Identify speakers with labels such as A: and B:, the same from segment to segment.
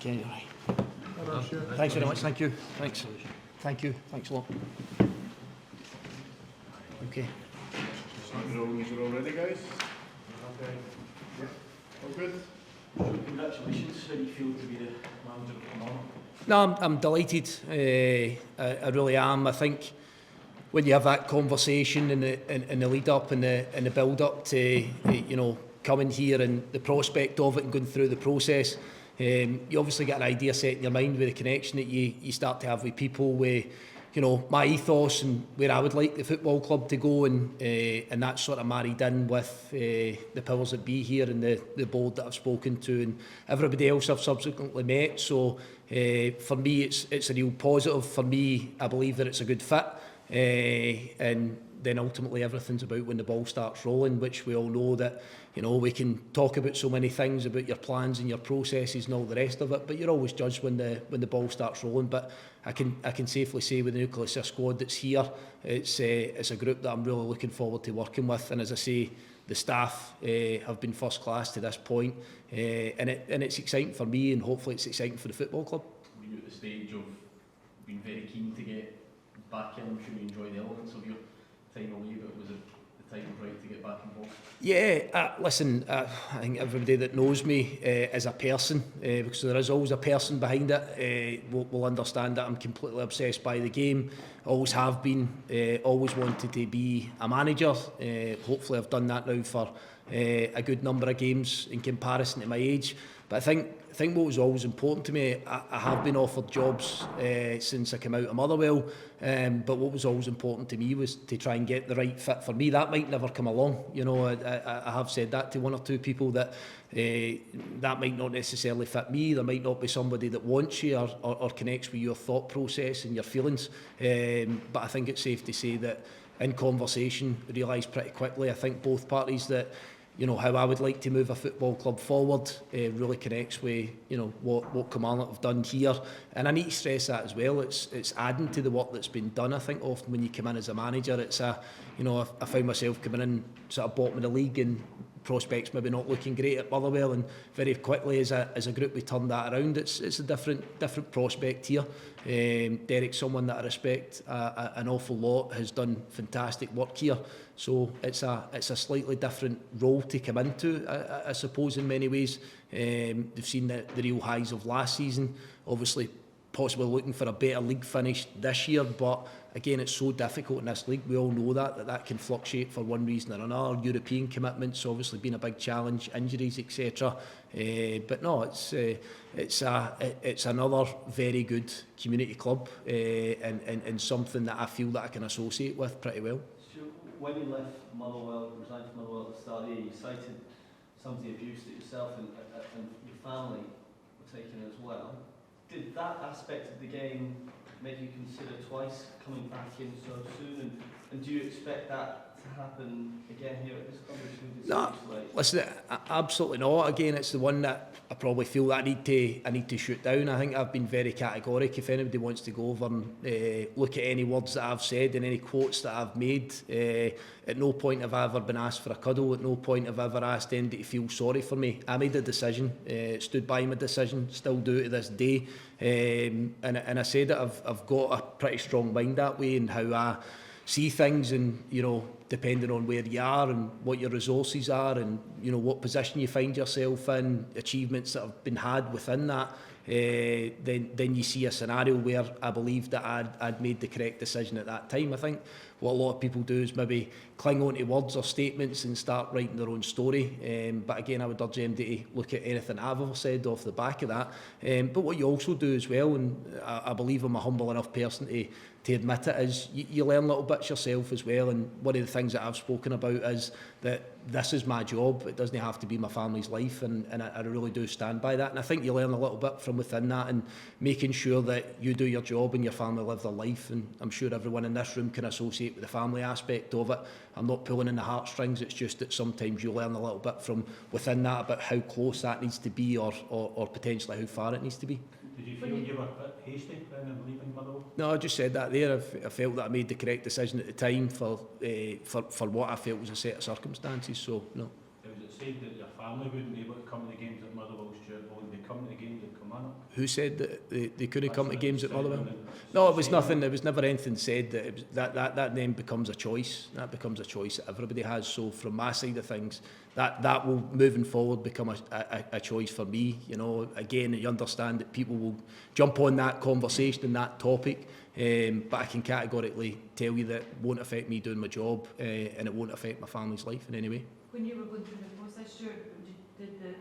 A: Okay, right. Thanks very much. Thank you. Thanks. Thank you. Thanks a lot. Okay.
B: Is it all ready, guys? Okay. Yeah. All good?
C: Congratulations. How do you feel to be the manager of Kilmarnock?
A: No, I'm delighted. I really am. I think when you have that conversation in the lead up and the build up to coming here and the prospect of it and going through the process, you obviously get an idea set in your mind with the connection that you start to have with people, with my ethos and where I would like the football club to go, and that's sort of married in with the powers that be here and the board that I've spoken to and everybody else I've subsequently met. So for me it's a real positive. For me, I believe that it's a good fit, and then ultimately everything's about when the ball starts rolling, which we all know that we can talk about so many things about your plans and your processes and all the rest of it, but you're always judged when the ball starts rolling. But I can safely say with the nucleus of squad that's here, it's a group that I'm really looking forward to working with, and as I say, the staff have been first class to this point, and it's exciting for me, and hopefully it's exciting for the football club.
C: Were you at the stage of being very keen to get back in? I'm sure you enjoy the elements of your time away, but was it the time right to get back involved?
A: Yeah, listen, I think everybody that knows me as a person, because there is always a person behind it, will understand that I'm completely obsessed by the game. Always have been, always wanted to be a manager. Hopefully I've done that now for a good number of games in comparison to my age. But I think what was always important to me, I have been offered jobs since I came out of Motherwell, but what was always important to me was to try and get the right fit for me. That might never come along. I have said that to one or two people, that that might not necessarily fit me. There might not be somebody that wants you or connects with your thought process and your feelings. But I think it's safe to say that in conversation, we realised pretty quickly, I think both parties, that how I would like to move a football club forward really connects with what Kilmarnock have done here. And I need to stress that as well. It's adding to the work that's been done. I think often when you come in as a manager, it's I found myself coming in sort of bottom of the league and prospects maybe not looking great at Motherwell, and very quickly as a group we turned that around. It's a different prospect here. Derek's someone that I respect an awful lot, has done fantastic work here, so it's a slightly different role to come into, I suppose, in many ways. They've seen the real highs of last season, obviously possibly looking for a better league finish this year, but again, it's so difficult in this league. We all know that can fluctuate for one reason or another. European commitments obviously been a big challenge, injuries, etc. But no, it's another very good community club, and something that I feel that I can associate with pretty well.
C: So when you left Motherwell, resigned from Motherwell at the start of the year, you cited some of the abuse that yourself and your family were taking as well. Did that aspect of the game make you consider twice coming back in so soon? And do you expect that to happen again here at this club?
A: No, listen, absolutely not. Again, it's the one that I probably feel that I need to shoot down. I think I've been very categoric. If anybody wants to go over and look at any words that I've said and any quotes that I've made, at no point have I ever been asked for a cuddle. At no point have I ever asked anybody to feel sorry for me. I made a decision, stood by my decision, still do to this day. And I said that I've got a pretty strong mind that way, and how I see things, and depending on where you are and what your resources are, and what position you find yourself in, achievements that have been had within that, then you see a scenario where I believe that I'd made the correct decision at that time. I think what a lot of people do is maybe cling on to words or statements and start writing their own story. But again, I would urge anybody to look at anything I've ever said off the back of that. But what you also do as well, and I believe I'm a humble enough person to admit it, is you learn little bits yourself as well. And one of the things that I've spoken about is that this is my job. It doesn't have to be my family's life, and I really do stand by that. And I think you learn a little bit from within that, and making sure that you do your job and your family live their life. And I'm sure everyone in this room can associate with the family aspect of it. I'm not pulling in the heartstrings. It's just that sometimes you learn a little bit from within that about how close that needs to be, or potentially how far it needs to be.
D: Did you feel you were a bit hasty then in leaving Motherwell?
A: No, I just said that there. I felt that I made the correct decision at the time for what I felt was a set of circumstances. So no.
D: Was it said that your family wouldn't be able to come to the games at Motherwell, Stuart? Would they come to the games at Kilmarnock?
A: Who said that they couldn't come to games at Motherwell? No, it was nothing. There was never anything said that it was, that then becomes a choice. That becomes a choice that everybody has. So from my side of things, that will moving forward become a choice for me. You know, again, you understand that people will jump on that conversation and that topic. But I can categorically tell you that it won't affect me doing my job, and it won't affect my family's life in any way.
E: When you were going through the process, Stuart, did the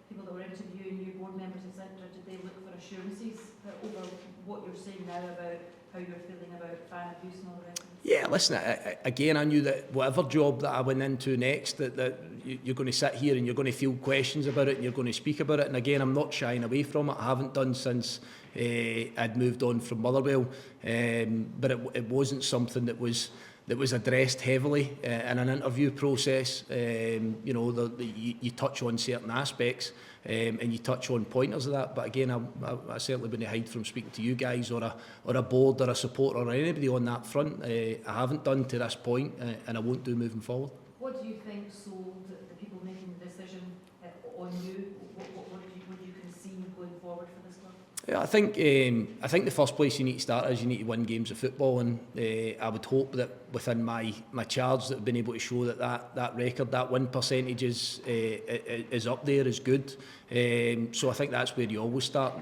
E: people that were interviewing you, board members, etc., did they look for assurances over what you're saying now about how you're feeling about fan abuse and all the rest of it?
A: Yeah, listen, again, I knew that whatever job that I went into next, that you're going to sit here and you're going to field questions about it and you're going to speak about it. And again, I'm not shying away from it. I haven't done since I'd moved on from Motherwell. But it wasn't something that was addressed heavily in an interview process. You know, you touch on certain aspects and you touch on pointers of that. But again, I certainly wouldn't hide from speaking to you guys or a board or a supporter or anybody on that front. I haven't done to this point, and I won't do moving forward.
E: What do you think sold the people making the decision on you? What do you conceive going forward for this club?
A: Yeah, I think the first place you need to start is you need to win games of football, and I would hope that within my charge that I've been able to show that record, that win percentage is up there, is good. So I think that's where you always start.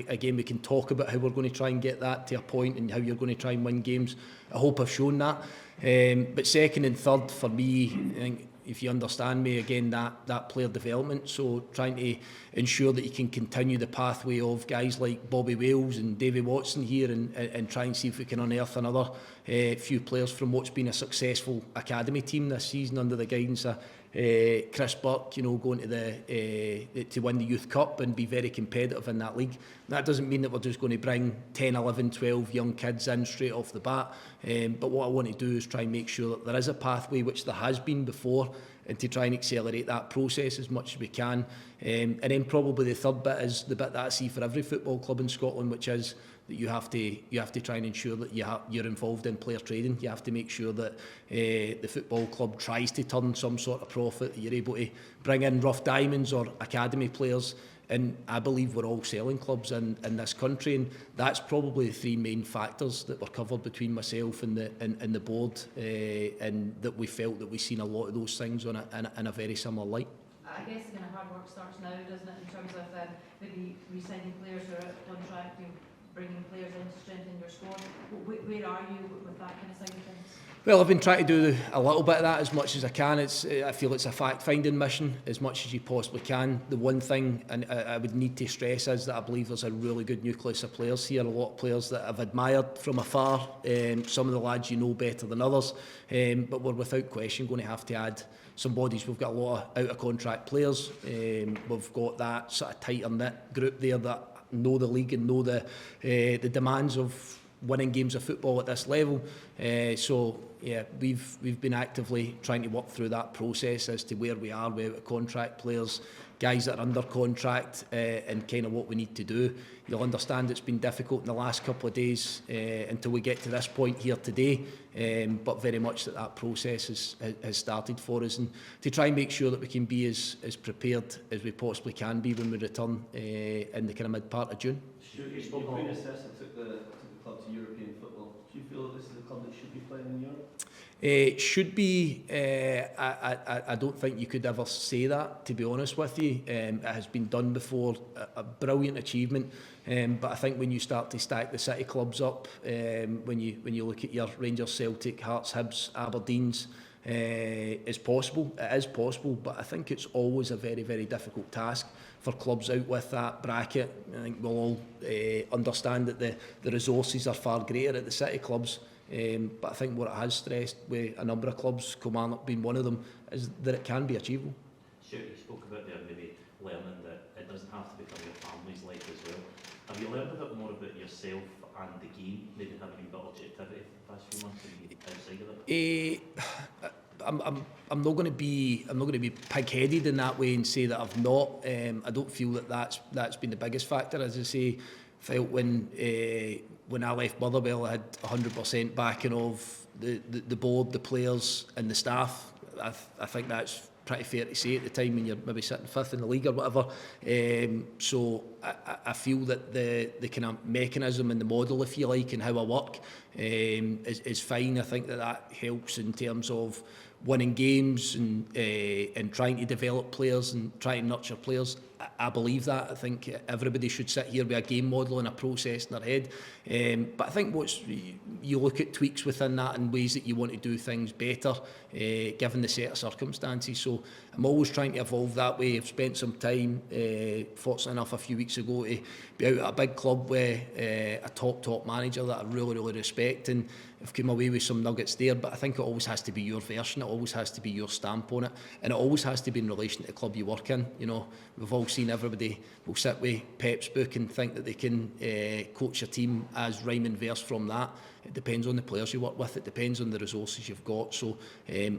A: Again, we can talk about how we're going to try and get that to a point and how you're going to try and win games. I hope I've shown that. But second and third for me, I think, if you understand me, again, that player development. So trying to ensure that you can continue the pathway of guys like Bobby Wales and Davy Watson here, and try and see if we can unearth another few players from what's been a successful academy team this season under the guidance of Chris Burke, you know, going to win the Youth Cup and be very competitive in that league. That doesn't mean that we're just going to bring 10, 11, 12 young kids in straight off the bat. But what I want to do is try and make sure that there is a pathway, which there has been before, and to try and accelerate that process as much as we can. And then probably the third bit is the bit that I see for every football club in Scotland, which is that you have to try and ensure that you're involved in player trading. You have to make sure that the football club tries to turn some sort of profit. You're able to bring in rough diamonds or academy players. And I believe we're all selling clubs in this country, and that's probably the three main factors that were covered between myself and the board, and that we felt that we've seen a lot of those things in a very similar light.
E: I guess kind of hard work starts now, doesn't it, in terms of maybe re-signing players who are out of contract, bringing players in to strengthen your squad. Where are you with that kind of side of things?
A: Well, I've been trying to do a little bit of that as much as I can. I feel it's a fact-finding mission as much as you possibly can. The one thing and I would need to stress is that I believe there's a really good nucleus of players here, a lot of players that I've admired from afar. Some of the lads you know better than others, but we're without question going to have to add some bodies. We've got a lot of out-of-contract players. We've got that sort of tighter-knit group there that know the league and know the demands of winning games of football at this level. So yeah, we've been actively trying to work through that process as to where we are with contract players, guys that are under contract, and kind of what we need to do. You'll understand it's been difficult in the last couple of days until we get to this point here today, but very much that process has started for us, and to try and make sure that we can be as prepared as we possibly can be when we return in the kind of mid part of June.
C: Your predecessor took the club to European football. Do you feel that this is a club that should be playing in Europe?
A: It should be. I don't think you could ever say that, to be honest with you. It has been done before, a brilliant achievement. But I think when you start to stack the city clubs up, when you look at your Rangers, Celtic, Hearts, Hibs, Aberdeens, it's possible. It is possible, but I think it's always a very, very difficult task for clubs out with that bracket. I think we'll all understand that the resources are far greater at the city clubs. But I think what it has stressed with a number of clubs, Kilmarnock being one of them, is that it can be achievable.
F: Stuart, you spoke about there maybe learning that it doesn't have to become your family's life as well. Have you learned a bit more about yourself and the game, maybe having a bit of objectivity the past few months outside of it? I'm not going to be pig-headed in that way and say that I've not. I don't feel that that's been the biggest factor. As I say, felt when I left Motherwell, I had 100% backing of the board, the players, and the staff. I think that's
A: pretty fair to say at the time when you're maybe sitting 5th in the league or whatever. So I feel that the kind of mechanism and the model, if you like, and how I work is fine. I think that helps in terms of winning games and trying to develop players and trying to nurture players. I believe that. I think everybody should sit here with a game model and a process in their head. But I think you look at tweaks within that and ways that you want to do things better, given the set of circumstances. So I'm always trying to evolve that way. I've spent some time, fortunately enough, a few weeks ago to be out at a big club with a top manager that I really respect, and I've come away with some nuggets there. But I think it always has to be your version, it always has to be your stamp on it, and it always has to be in relation to the club you work in. You know, we've all seen everybody will sit with Pep's book and think that they can coach a team as rhyme and verse from that. It depends on the players you work with, it depends on the resources you've got. So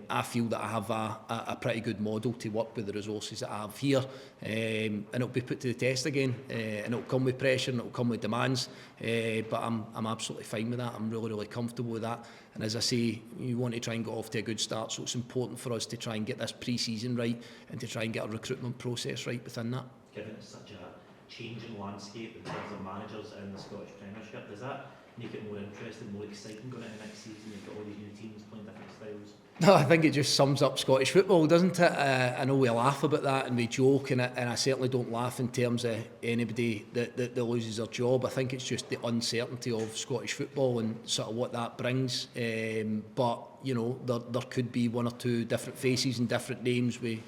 A: I feel that I have a pretty good model to work with the resources that I have here, and it'll be put to the test again, and it'll come with pressure and it'll come with demands, but I'm absolutely fine with that. I'm really comfortable with that. And as I say, you want to try and get off to a good start, so it's important for us to try and get this pre-season right and to try and get a recruitment process right within that.
F: Given it's such a changing landscape in terms of managers in the Scottish Premiership, does that make it more interesting, more exciting going into next season? You've got all these new teams playing different styles.
A: No, I think it just sums up Scottish football, doesn't it? I know we laugh about that and we joke, and I certainly don't laugh in terms of anybody that loses their job. I think it's just the uncertainty of Scottish football and sort of what that brings. But, you know, there could be one or two different faces and different names with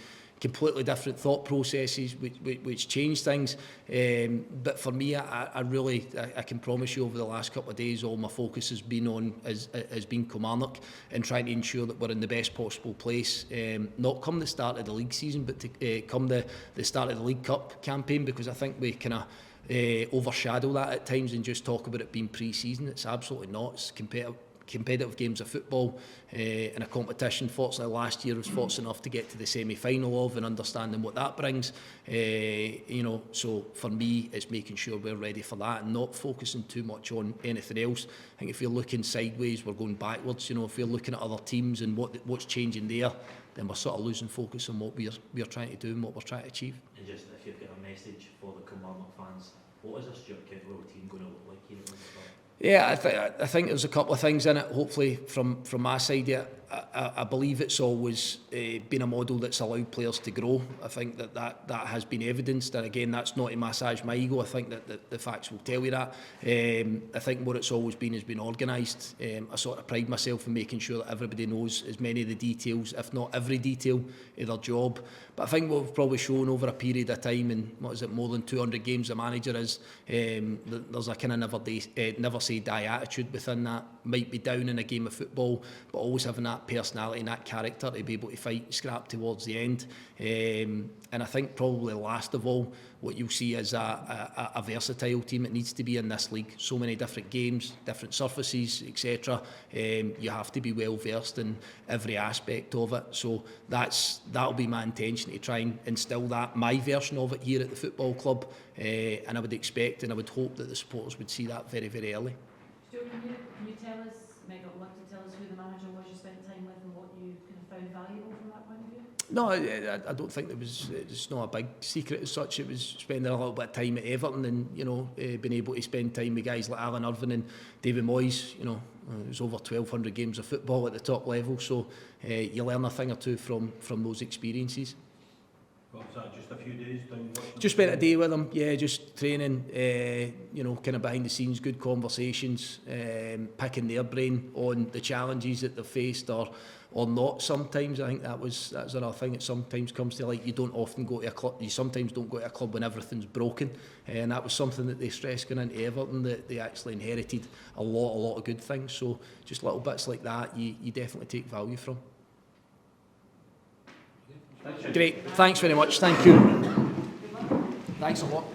A: completely different thought processes which change things, but for me, I can promise you over the last couple of days all my focus has been on has been Kilmarnock and trying to ensure that we're in the best possible place, not come the start of the league season, but to come the start of the League Cup campaign, because I think we kind of overshadow that at times and just talk about it being pre-season. It's absolutely not. It's competitive games of football in a competition. Fortunately last year I was fortunate enough to get to the semi-final of, and understanding what that brings, you know, so for me it's making sure we're ready for that and not focusing too much on anything else. I think if you're looking sideways, we're going backwards. You know, if you're looking at other teams and what's changing there, then we're sort of losing focus on what we're trying to do and what we're trying to achieve.
F: And just if you've got a message for the Kilmarnock fans, what is a Stuart Kettlewell team going to look like here at the start?
A: Yeah, I think there's a couple of things in it. Hopefully, from my side, yeah, I believe it's always been a model that's allowed players to grow. I think that has been evidenced, and again, that's not to massage my ego. I think that the facts will tell you that. I think what it's always been has been organised. I sort of pride myself in making sure that everybody knows as many of the details, if not every detail, of their job. But I think what we've probably shown over a period of time, and what is it, more than 200 games a manager is, there's a kind of never say die attitude within that. Might be down in a game of football, but always having that personality and that character to be able to fight and scrap towards the end. And I think probably last of all, what you'll see is a versatile team. It needs to be in this league. So many different games, different surfaces, etc. You have to be well versed in every aspect of it. So that'll be my intention, to try and instill that, my version of it here at the football club. And I would expect and I would hope that the supporters would see that very, very early.
E: Stuart, can you tell us, might not want to tell us who the manager was you spent time with and what you kind of found valuable from that point of view?
A: No, I don't think it's not a big secret as such. It was spending a little bit of time at Everton and, you know, being able to spend time with guys like Alan Irvine and David Moyes. You know, it was over 1,200 games of football at the top level, so you learn a thing or two from those experiences.
D: What was that, just a few days down watching?
A: Just spent a day with them, yeah, just training, you know, kind of behind the scenes, good conversations, picking their brain on the challenges that they've faced or not. Sometimes I think that's another thing that sometimes comes to light. You don't often go to a club. You sometimes don't go to a club when everything's broken, and that was something that they stressed going into Everton, that they actually inherited a lot of good things. So just little bits like that, you definitely take value from. Great, thanks very much. Thank you. Thanks a lot.